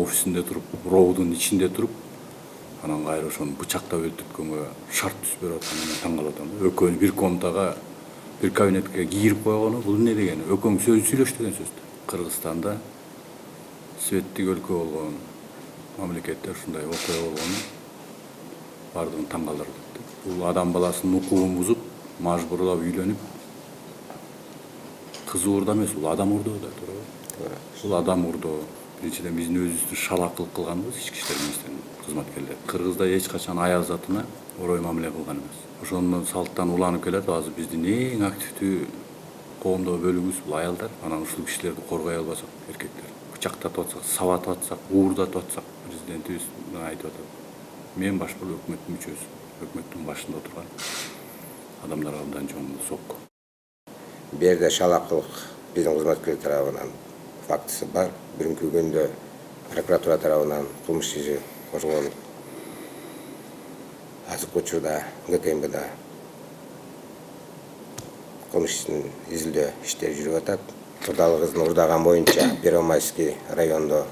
офисинде туруп, роодун ичинде туруп, анан кайра ошону бычактап өлтүрткөнгө шарт түзүп берип атканына мен таң калып атам. Экөөнү бир комнатага, бир кабинетке кийирип койгону бул эмне дегени? Экөөң сүйлөш деген сөз. Кыргызстанда светтик өлкө болгон мамлекетте ушундай окуя болгону бардыгын таң калтырды. Бул адам баласынын укугун бузуп, мажбурлап үйлөнүп, кыз уурдоо эмес, бул адам уурдоо да, туура. Бул адам уурдоо. Биринчиден биздин өзүбүздү шалаакылык кылганбыз ички иштер министринин кызматкерлери. Кыргызда эч качан аял затына орой мамиле кылган эмес. Ошондон салттан уланып келатып, азыр биздин эң активдүү коомдоо бөлүгүбүз бул аялдар. Анан ушул кишилерди коргой албасак, эркектер бычактатып атсак, сабатып атсак, уурдатып атсак, президентибиз айтып атат. Мен башкы өкмөттүн мүчөсү, өкмөттүн башында отурган адамдарга мындан чоң сок. Бул жерде шалаакылык биздин кызматкерлер тарабынан фактысы бар. Бүгүнкү күндө прокуратура тарабынан кылмыш иши козголуп, азыркы учурда ГКМБда кылмыш ишин изилдөө иштери жүрүп атат. Турдалы кыздын уурдаган боюнча Первомайский районунда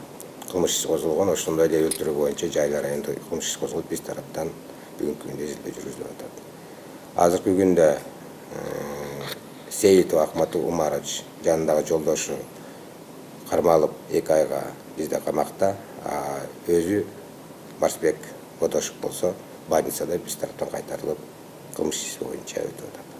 кылмыш иши козголгон, ошондой эле өлтүрүү боюнча Жайла районунда кылмыш иши козголуп, биз тараптан бүгүнкү күндө изилдөө жүргүзүлүп атат. Азыркы күндө Сейитов Акматов Умарович жанындагы жолдошу кармалып 2 айга бизде камакта, өзү Барсбек Бодошев болсо больницада биз тараптан кайтарылып, кылмыш иши боюнча өтүп атат.